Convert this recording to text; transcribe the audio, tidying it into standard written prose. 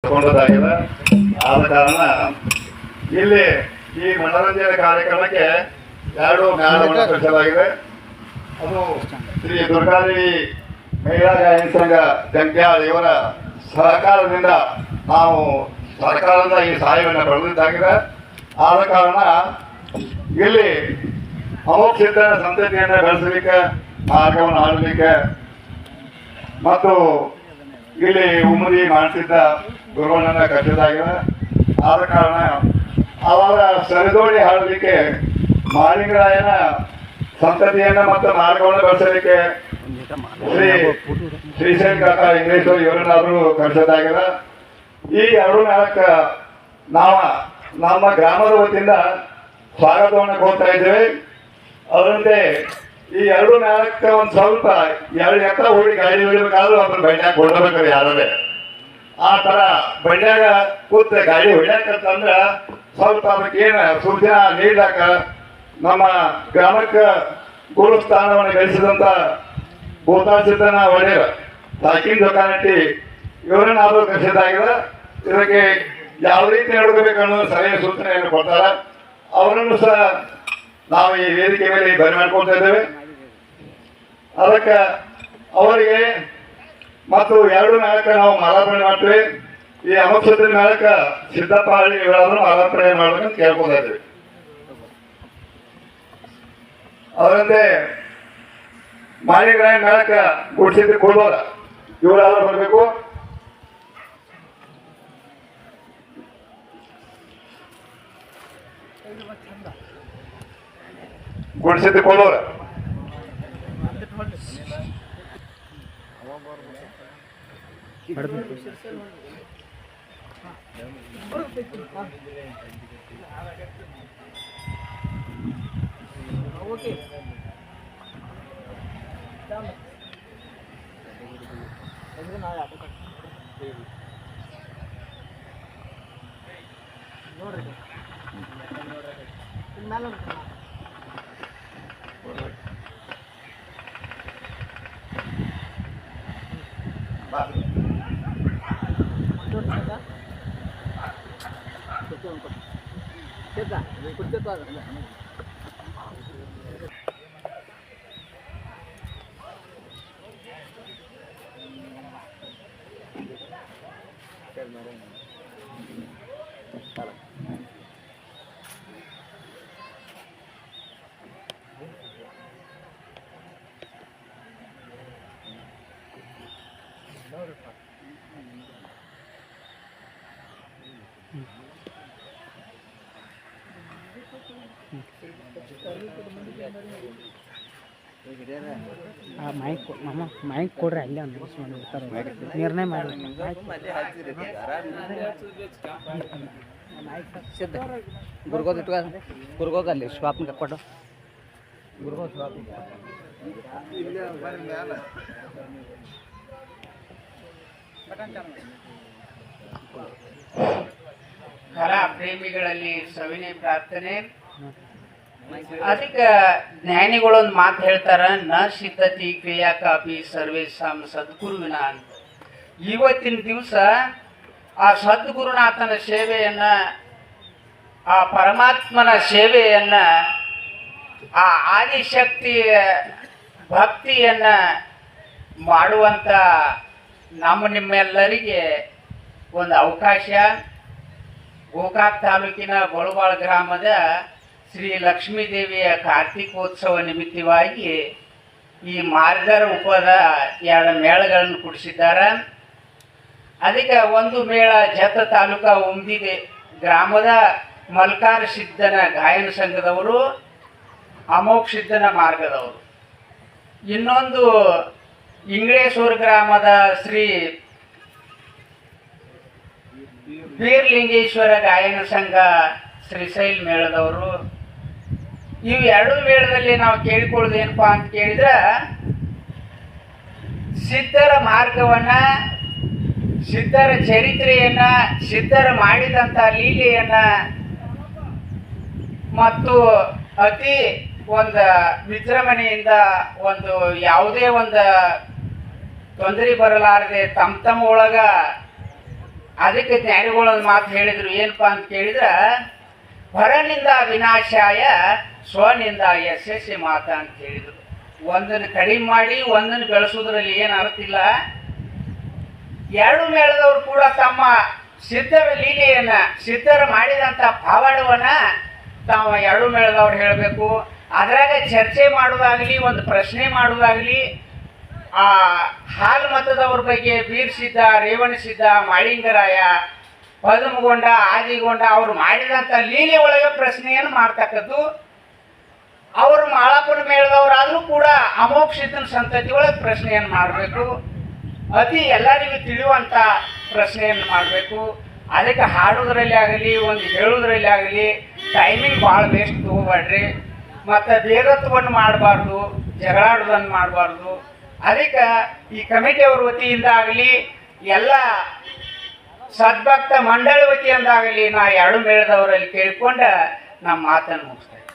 ತಗೊಂಡದಾಗಿದೆ. ಆದ ಕಾರಣ ಇಲ್ಲಿ ಈ ಮನೋರಂಜನೆ ಕಾರ್ಯಕ್ರಮಕ್ಕೆ 2 ಜ್ಞಾನವನ್ನು ಕಳಿಸಲಾಗಿದೆ. ಅದು ಶ್ರೀ ದುರ್ಗಾದೇವಿ ಮಹಿಳಾ ಗಾಯನ ಸಂಘ ಜಂಗ್ಯಾಳ್ ಇವರ ಸಹಕಾರದಿಂದ ನಾವು ಸರ್ಕಾರದ ಈ ಸಹಾಯವನ್ನು ಪಡೆದಿದ್ದಾಗಿದೆ. ಆದ ಕಾರಣ ಇಲ್ಲಿ ಅಮೋಕ್ಷಿತ ಸಂತತಿಯನ್ನು ಬೆಳೆಸಲಿಕ್ಕೆ, ಮಾರ್ಗವನ್ನು ಆಡಲಿಕ್ಕೆ ಮತ್ತು ಇಲ್ಲಿ ಉಮ್ಮದಿ ಮಾಡಿಸಿದ್ದ ಗುರುಗಳನ್ನ ಕಟ್ಟಿದ್ದಾಗಿದೆ. ಆದ ಕಾರಣ ಅವರ ಸರಿದೋಡಿ ಹಾಡಲಿಕ್ಕೆ ಮಾಲಿಂಗರಾಯನ ಸಂತತಿಯನ್ನು ಮತ್ತು ಮಾರ್ಗವನ್ನು ಬೆಳೆಸಲಿಕ್ಕೆ ಶ್ರೀಶೈಲ ಕಾಕ ಇಂಗ್ಲೇಶ್ವರ ಇವರನ್ನಾದರೂ ಕಳಿಸೋದಾಗಿದೆ. ಈ 2 ಮೇಳಕ್ಕೆ ನಾವು ನಮ್ಮ ಗ್ರಾಮದ ವತಿಯಿಂದ ಸ್ವಾಗತವನ್ನು ಕೊಡ್ತಾ ಇದ್ದೇವೆ. ಅದರಂತೆ ಈ 2 ಮೇಳಕ್ಕೆ ಒಂದು ಸ್ವಲ್ಪ 2 ಎತ್ತರ ಹೋಗಿ ಗಾಡಿ ಹೊಡಿಬೇಕಾದ್ರೂ ಅದ್ರ ಬಂಡ್ಯಾಗ ಕೊಂಡಬೇಕಾದ್ರೆ ಯಾರೇ ಆ ಥರ ಬಂಡ್ಯಾಗ ಕೂತ ಗಾಡಿ ಹೊಡ್ಯಾಕಂತಂದ್ರೆ ಸ್ವಲ್ಪ ಅದಕ್ಕೇನು ಸೂಚನೆ ನೀಡಾಕ ನಮ್ಮ ಗ್ರಾಮಕ್ಕೆ ಗುರುಸ್ಥಾನವನ್ನು ಗಳಿಸಿದಂಥ ಭೂತಾಸಿದ್ದನ ಒಡೆಯರ್ ತಾಕಿನ್ ಜೊಕಾನಟ್ಟಿ ಇವರನ್ನಾದರೂ ಕರೆಸಿದ್ದಾಗಿದೆ. ಇದಕ್ಕೆ ಯಾವ ರೀತಿ ನಡ್ಕೋಬೇಕು ಅನ್ನೋ ಸಲಹೆ ಸೂಚನೆಯನ್ನು ಕೊಡ್ತಾರೆ. ಅವರನ್ನು ಸಹ ನಾವು ಈ ವೇದಿಕೆ ಮೇಲೆ ಬರಿ ಮಾಡ್ಕೊಳ್ತಾ ಇದ್ದೇವೆ. ಅದಕ್ಕೆ ಅವರಿಗೆ ಮತ್ತು 2 ಮೇಳಕ್ಕೆ ನಾವು ಮಾಲಾರ್ಪಣೆ ಮಾಡ್ತೀವಿ. ಈ ಅಮೋಕ್ಷದ ಮೇಳಕ್ಕೆ ಸಿದ್ದಪ್ಪ ಹಳ್ಳಿ ಇವರಾದರೂ ಮಾಲಾರ್ಪಣೆ ಮಾಡ್ಬೇಕಂತ ಕೇಳ್ಕೊತಾ ಇದ್ದೀವಿ. ಅದರಂತೆ ಮಾಲಿಂಗರಾಯ ಮೇಳಕ್ಕೆ ಗುಡಿಸಿದ್ದು ಕೊಡೋದ ಇವರಾದ್ರೂ ಬರಬೇಕು. ಗುಡಿಸಿದ್ದು ಕೊಡೋರ ನೋಡ್ರಿ ಮೈಕ್ ಕೊಡ್ರಿ ಅಲ್ಲೇ ನಿರ್ಣಯ ಮಾಡಿ ಗುರುಗೋದ್ ಇಟ್ಟ ಗುರುಗೋದ್ ಅಲ್ಲಿ ಶಾಪ್ನ ಕೊಡು ಗುರುಗೋದ್ ಶಾಪ್ ಕಲಾ ಪ್ರೇಮಿಗಳಲ್ಲಿ ಸವಿನಯ ಪ್ರಾರ್ಥನೆ. ಅದಕ್ಕೆ ಜ್ಞಾನಿಗಳೊಂದು ಮಾತು ಹೇಳ್ತಾರ, ನ ಸಿದ್ಧತಿ ಕ್ರಿಯಾ ಕಾಪಿ ಸರ್ವೇಶಾಂ ಸದ್ಗುರುವಿನ ಅಂತ. ಇವತ್ತಿನ ದಿವಸ ಆ ಸದ್ಗುರುನಾಥನ ಸೇವೆಯನ್ನ, ಆ ಪರಮಾತ್ಮನ ಸೇವೆಯನ್ನ, ಆ ಆದಿಶಕ್ತಿಯ ಭಕ್ತಿಯನ್ನ ಮಾಡುವಂತ ನಿಮ್ಮೆಲ್ಲರಿಗೆ ಒಂದು ಅವಕಾಶ. ಗೋಕಾಕ್ ತಾಲೂಕಿನ ಗೊಳಬಾಳ ಗ್ರಾಮದ ಶ್ರೀ ಲಕ್ಷ್ಮೀದೇವಿಯ ಕಾರ್ತಿಕೋತ್ಸವ ನಿಮಿತ್ತವಾಗಿ ಈ ಮಾರ್ಗರ ಉಪದ 2 ಮೇಳಗಳನ್ನು ಕೊಡಿಸಿದ್ದಾರೆ. ಅದಕ್ಕೆ ಒಂದು ಮೇಳ ಜತ ತಾಲೂಕಾ ಉಮ್ದಿದೆ ಗ್ರಾಮದ ಮಲ್ಕಾರ ಸಿದ್ದನ ಗಾಯನ ಸಂಘದವರು, ಅಮೋಘ ಸಿದ್ದನ ಮಾರ್ಗದವರು. ಇನ್ನೊಂದು ಇಂಗ್ಳೇಶ್ವರ ಗ್ರಾಮದ ಶ್ರೀ ಬೀರ್ಲಿಂಗೇಶ್ವರ ಗಾಯನ ಸಂಘ ಶ್ರೀಶೈಲ ಮೇಳದವರು. ಇವು 2 ಮೇಳದಲ್ಲಿ ನಾವು ಕೇಳಿಕೊಳ್ಳೋದು ಏನಪ್ಪಾ ಅಂತ ಕೇಳಿದ್ರೆ, ಸಿದ್ಧರ ಮಾರ್ಗವನ್ನ, ಸಿದ್ಧರ ಚರಿತ್ರೆಯನ್ನ, ಸಿದ್ಧರ ಮಾಡಿದಂಥ ಲೀಲೆಯನ್ನ ಮತ್ತು ಅತಿ ಒಂದು ವಿಜೃಂಭಣೆಯಿಂದ ಒಂದು ಯಾವುದೇ ಒಂದು ತೊಂದರೆ ಬರಲಾರದೆ ತಮ್ಮ ಒಳಗ ಅದಕ್ಕೆ ಜ್ಞಾನಿಗಳೊಂದು ಮಾತು ಹೇಳಿದ್ರು, ಏನಪ್ಪಾ ಅಂತ ಕೇಳಿದ್ರೆ, ಹೊರನಿಂದ ವಿನಾಶಾಯ ಸ್ವನಿಂದ ಯಶಸ್ಸಿ ಮಾತ ಅಂತ ಹೇಳಿದರು. ಒಂದನ್ನು ಕಡಿಮೆ ಮಾಡಿ ಒಂದನ್ನು ಬೆಳೆಸೋದ್ರಲ್ಲಿ ಏನು ಅರ್ಥ ಇಲ್ಲ. ಎರಡು ಮೇಳದವರು ಕೂಡ ತಮ್ಮ ಸಿದ್ಧರ ಲೀಲೆಯನ್ನ, ಸಿದ್ಧರು ಮಾಡಿದಂಥ ಪವಾಡವನ್ನ ತಾವು ಎರಡು ಮೇಳದವ್ರು ಹೇಳಬೇಕು. ಅದರಾಗ ಚರ್ಚೆ ಮಾಡೋದಾಗಲಿ, ಒಂದು ಪ್ರಶ್ನೆ ಮಾಡೋದಾಗಲಿ, ಆ ಹಾಲು ಮತದವ್ರ ಬಗ್ಗೆ ಬೀರ್ ಸಿದ್ಧ, ರೇವಣ ಸಿದ್ಧ, ಮಾಳಿಂಗರಾಯ, ಪದ್ಮಗೊಂಡ, ಆದಿಗೊಂಡ ಅವರು ಮಾಡಿದಂಥ ಲೀಲೆ ಒಳಗೆ ಪ್ರಶ್ನೆಯನ್ನು ಮಾಡ್ತಕ್ಕದ್ದು. ಅವರು ಮಾಳಪ್ಪನ ಮೇಳದವರಾದರೂ ಕೂಡ ಅಮೋಘ ಸಿದ್ಧನ ಸಂತತಿ ಒಳಗೆ ಪ್ರಶ್ನೆಯನ್ನು ಮಾಡಬೇಕು. ಅತಿ ಎಲ್ಲರಿಗೂ ತಿಳಿಯುವಂಥ ಪ್ರಶ್ನೆಯನ್ನು ಮಾಡಬೇಕು. ಅದಕ್ಕೆ ಹಾಡೋದ್ರಲ್ಲಿ ಆಗಲಿ, ಒಂದು ಹೇಳೋದ್ರಲ್ಲಿ ಆಗಲಿ ಟೈಮಿಂಗ್ ಭಾಳ ಬೇಸ್ಟ್ ತಗೋಬೇಡ್ರಿ. ಮತ್ತು ಬೇಗತ್ವವನ್ನು ಮಾಡಬಾರ್ದು, ಜಗಳಾಡೋದನ್ನು ಮಾಡಬಾರ್ದು. ಅದಕ್ಕೆ ಈ ಕಮಿಟಿಯವ್ರ ವತಿಯಿಂದ ಆಗಲಿ, ಎಲ್ಲ ಸದ್ಭಕ್ತ ಮಂಡಳಿ ವತಿಯಿಂದ ಆಗಲಿ, ನಾ ಎರಡು ಮೇಳದವರಲ್ಲಿ ಕೇಳಿಕೊಂಡು ನಮ್ಮ ಮಾತನ್ನು ಮುಗಿಸ್ತೇನೆ.